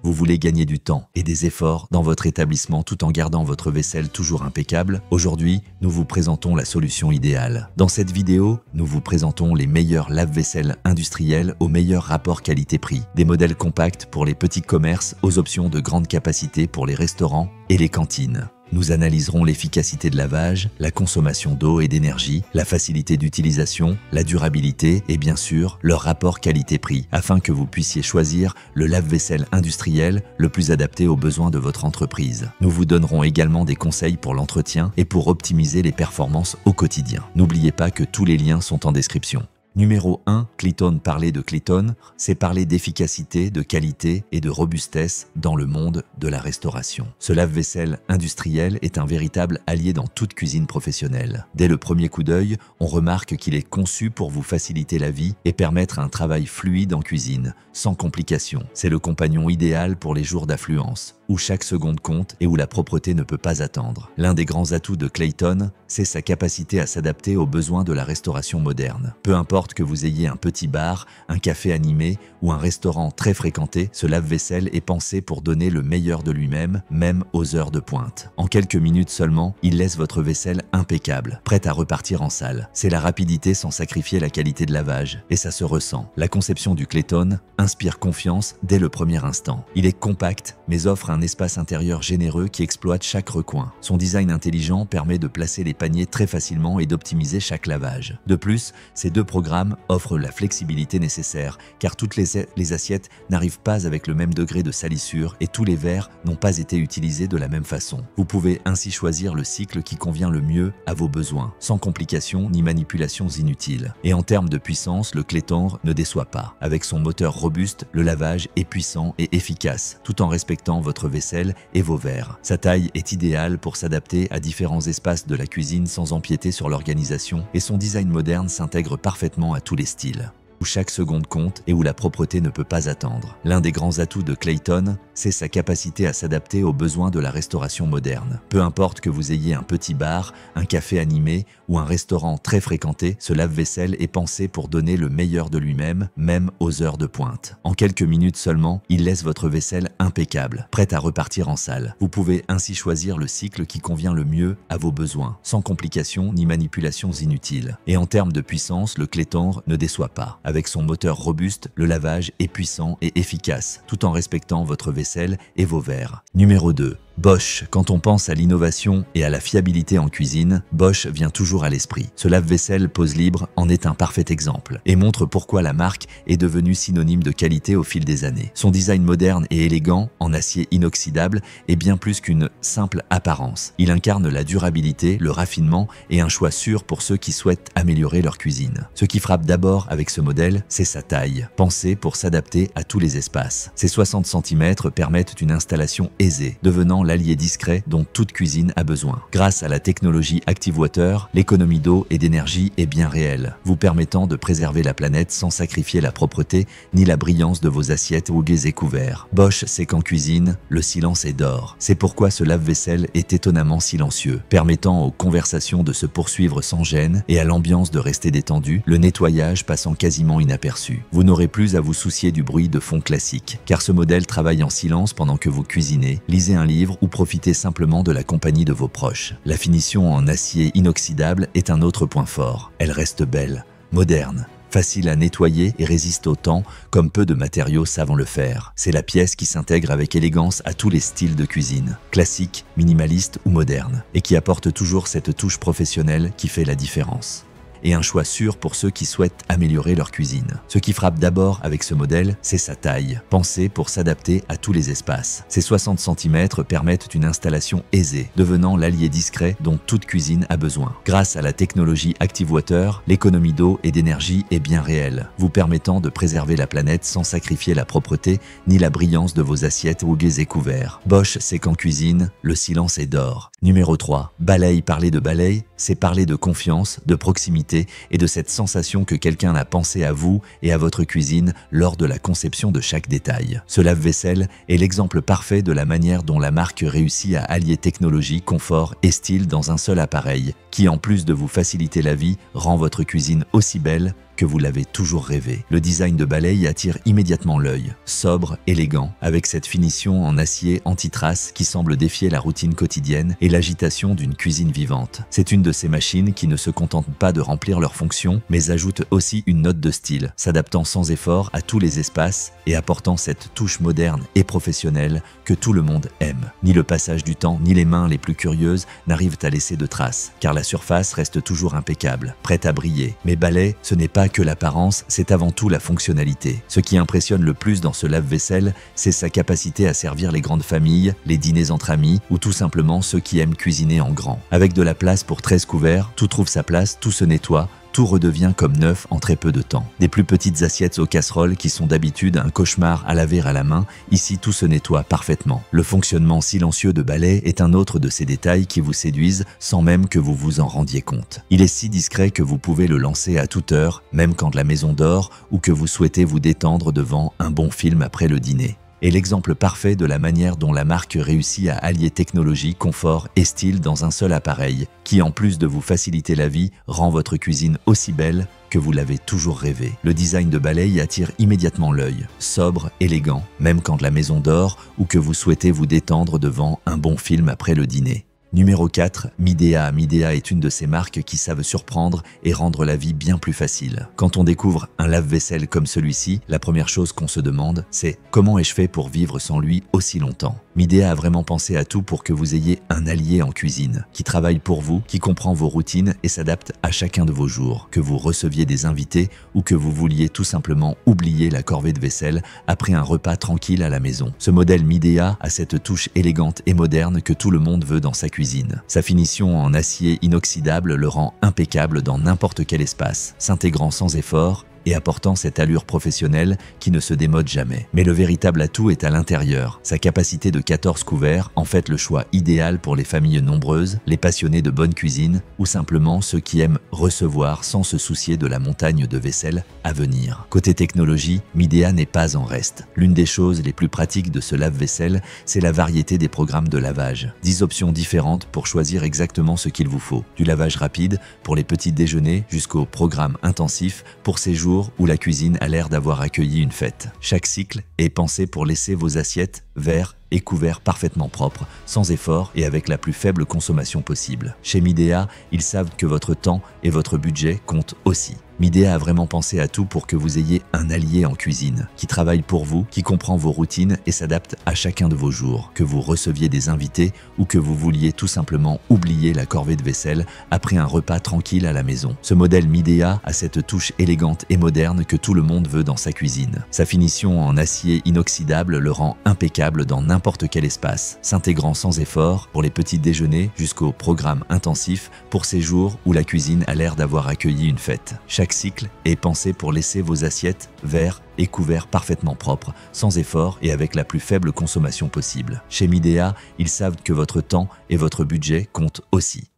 Vous voulez gagner du temps et des efforts dans votre établissement tout en gardant votre vaisselle toujours impeccable? Aujourd'hui, nous vous présentons la solution idéale. Dans cette vidéo, nous vous présentons les meilleurs lave-vaisselle industriels au meilleur rapport qualité-prix. Des modèles compacts pour les petits commerces aux options de grande capacité pour les restaurants et les cantines. Nous analyserons l'efficacité de lavage, la consommation d'eau et d'énergie, la facilité d'utilisation, la durabilité et bien sûr leur rapport qualité-prix afin que vous puissiez choisir le lave-vaisselle industriel le plus adapté aux besoins de votre entreprise. Nous vous donnerons également des conseils pour l'entretien et pour optimiser les performances au quotidien. N'oubliez pas que tous les liens sont en description. Numéro 1, Clayton. Parler de Clayton, c'est parler d'efficacité, de qualité et de robustesse dans le monde de la restauration. Ce lave-vaisselle industriel est un véritable allié dans toute cuisine professionnelle. Dès le premier coup d'œil, on remarque qu'il est conçu pour vous faciliter la vie et permettre un travail fluide en cuisine, sans complications. C'est le compagnon idéal pour les jours d'affluence, où chaque seconde compte et où la propreté ne peut pas attendre. L'un des grands atouts de Clayton, c'est sa capacité à s'adapter aux besoins de la restauration moderne. Peu importe que vous ayez un petit bar, un café animé ou un restaurant très fréquenté, ce lave-vaisselle est pensé pour donner le meilleur de lui-même, même aux heures de pointe. En quelques minutes seulement, il laisse votre vaisselle impeccable, prête à repartir en salle. C'est la rapidité sans sacrifier la qualité de lavage, et ça se ressent. La conception du Clayton inspire confiance dès le premier instant. Il est compact, mais offre un espace intérieur généreux qui exploite chaque recoin. Son design intelligent permet de placer les paniers très facilement et d'optimiser chaque lavage. De plus, ces deux programmes offrent la flexibilité nécessaire, car toutes les assiettes n'arrivent pas avec le même degré de salissure et tous les verres n'ont pas été utilisés de la même façon. Vous pouvez ainsi choisir le cycle qui convient le mieux à vos besoins, sans complications ni manipulations inutiles. Et en termes de puissance, le Clayton ne déçoit pas. Avec son moteur robuste, le lavage est puissant et efficace, tout en respectant votre vaisselle et vos verres. Sa taille est idéale pour s'adapter à différents espaces de la cuisine sans empiéter sur l'organisation, et son design moderne s'intègre parfaitement à tous les styles, où chaque seconde compte et où la propreté ne peut pas attendre. L'un des grands atouts de Clayton, c'est sa capacité à s'adapter aux besoins de la restauration moderne. Peu importe que vous ayez un petit bar, un café animé ou un restaurant très fréquenté, ce lave-vaisselle est pensé pour donner le meilleur de lui-même, même aux heures de pointe. En quelques minutes seulement, il laisse votre vaisselle impeccable, prête à repartir en salle. Vous pouvez ainsi choisir le cycle qui convient le mieux à vos besoins, sans complications ni manipulations inutiles. Et en termes de puissance, le Clayton ne déçoit pas. Avec son moteur robuste, le lavage est puissant et efficace, tout en respectant votre vaisselle et vos verres. Numéro 2. Bosch. Quand on pense à l'innovation et à la fiabilité en cuisine, Bosch vient toujours à l'esprit. Ce lave-vaisselle pose libre en est un parfait exemple et montre pourquoi la marque est devenue synonyme de qualité au fil des années. Son design moderne et élégant, en acier inoxydable, est bien plus qu'une simple apparence. Il incarne la durabilité, le raffinement et un choix sûr pour ceux qui souhaitent améliorer leur cuisine. Ce qui frappe d'abord avec ce modèle, c'est sa taille, pensée pour s'adapter à tous les espaces. Ses 60 cm permettent une installation aisée, devenant l'allié discret dont toute cuisine a besoin. Grâce à la technologie ActiveWater, l'économie d'eau et d'énergie est bien réelle, vous permettant de préserver la planète sans sacrifier la propreté ni la brillance de vos assiettes, hoguets et couverts. Bosch sait qu'en cuisine, le silence est d'or. C'est pourquoi ce lave-vaisselle est étonnamment silencieux, permettant aux conversations de se poursuivre sans gêne et à l'ambiance de rester détendue, le nettoyage passant quasiment inaperçu. Vous n'aurez plus à vous soucier du bruit de fond classique, car ce modèle travaille en silence pendant que vous cuisinez, lisez un livre ou profitez simplement de la compagnie de vos proches. La finition en acier inoxydable est un autre point fort. Elle reste belle, moderne, facile à nettoyer et résiste au temps comme peu de matériaux savent le faire. C'est la pièce qui s'intègre avec élégance à tous les styles de cuisine, classique, minimaliste ou moderne, et qui apporte toujours cette touche professionnelle qui fait la différence. Et un choix sûr pour ceux qui souhaitent améliorer leur cuisine. Ce qui frappe d'abord avec ce modèle, c'est sa taille, pensée pour s'adapter à tous les espaces. Ses 60 cm permettent une installation aisée, devenant l'allié discret dont toute cuisine a besoin. Grâce à la technologie ActiveWater, l'économie d'eau et d'énergie est bien réelle, vous permettant de préserver la planète sans sacrifier la propreté ni la brillance de vos assiettes, hoguets et couverts. Bosch sait qu'en cuisine, le silence est d'or. Numéro 3. Balaye. Parler de balaye, c'est parler de confiance, de proximité et de cette sensation que quelqu'un a pensé à vous et à votre cuisine lors de la conception de chaque détail. Ce lave-vaisselle est l'exemple parfait de la manière dont la marque réussit à allier technologie, confort et style dans un seul appareil, qui en plus de vous faciliter la vie, rend votre cuisine aussi belle que vous l'avez toujours rêvé. Le design de Balay attire immédiatement l'œil. Sobre, élégant, avec cette finition en acier anti-trace qui semble défier la routine quotidienne et l'agitation d'une cuisine vivante. C'est une de ces machines qui ne se contentent pas de remplir leurs fonctions, mais ajoute aussi une note de style, s'adaptant sans effort à tous les espaces et apportant cette touche moderne et professionnelle que tout le monde aime. Ni le passage du temps, ni les mains les plus curieuses n'arrivent à laisser de traces, car la surface reste toujours impeccable, prête à briller. Mais Balay, ce n'est pas que l'apparence, c'est avant tout la fonctionnalité. Ce qui impressionne le plus dans ce lave-vaisselle, c'est sa capacité à servir les grandes familles, les dîners entre amis ou tout simplement ceux qui aiment cuisiner en grand. Avec de la place pour 13 couverts, tout trouve sa place, tout se nettoie, tout redevient comme neuf en très peu de temps. Des plus petites assiettes aux casseroles qui sont d'habitude un cauchemar à laver à la main, ici tout se nettoie parfaitement. Le fonctionnement silencieux de Balay est un autre de ces détails qui vous séduisent sans même que vous vous en rendiez compte. Il est si discret que vous pouvez le lancer à toute heure, même quand la maison dort ou que vous souhaitez vous détendre devant un bon film après le dîner. Est l'exemple parfait de la manière dont la marque réussit à allier technologie, confort et style dans un seul appareil, qui en plus de vous faciliter la vie, rend votre cuisine aussi belle que vous l'avez toujours rêvé. Le design de Balay attire immédiatement l'œil. Sobre, élégant, même quand la maison dort ou que vous souhaitez vous détendre devant un bon film après le dîner. Numéro 4, Midea. Midea est une de ces marques qui savent surprendre et rendre la vie bien plus facile. Quand on découvre un lave-vaisselle comme celui-ci, la première chose qu'on se demande, c'est comment ai-je fait pour vivre sans lui aussi longtemps? Midea a vraiment pensé à tout pour que vous ayez un allié en cuisine, qui travaille pour vous, qui comprend vos routines et s'adapte à chacun de vos jours. Que vous receviez des invités ou que vous vouliez tout simplement oublier la corvée de vaisselle après un repas tranquille à la maison. Ce modèle Midea a cette touche élégante et moderne que tout le monde veut dans sa cuisine. Sa finition en acier inoxydable le rend impeccable dans n'importe quel espace, s'intégrant sans effort et apportant cette allure professionnelle qui ne se démode jamais. Mais le véritable atout est à l'intérieur. Sa capacité de 14 couverts en fait le choix idéal pour les familles nombreuses, les passionnés de bonne cuisine ou simplement ceux qui aiment recevoir sans se soucier de la montagne de vaisselle à venir. Côté technologie, Midea n'est pas en reste. L'une des choses les plus pratiques de ce lave-vaisselle, c'est la variété des programmes de lavage. 10 options différentes pour choisir exactement ce qu'il vous faut. Du lavage rapide pour les petits déjeuners jusqu'au programme intensif pour ces jours où la cuisine a l'air d'avoir accueilli une fête. Chaque cycle est pensé pour laisser vos assiettes, verres et couverts parfaitement propres, sans effort et avec la plus faible consommation possible. Chez Midea, ils savent que votre temps et votre budget comptent aussi. Midea a vraiment pensé à tout pour que vous ayez un allié en cuisine, qui travaille pour vous, qui comprend vos routines et s'adapte à chacun de vos jours. Que vous receviez des invités ou que vous vouliez tout simplement oublier la corvée de vaisselle après un repas tranquille à la maison. Ce modèle Midea a cette touche élégante et moderne que tout le monde veut dans sa cuisine. Sa finition en acier inoxydable le rend impeccable dans n'importe quel espace, s'intégrant sans effort pour les petits déjeuners jusqu'au programme intensif pour ces jours où la cuisine a l'air d'avoir accueilli une fête. Chaque cycle est pensé pour laisser vos assiettes, verres et couverts parfaitement propres, sans effort et avec la plus faible consommation possible. Chez Midea, ils savent que votre temps et votre budget comptent aussi.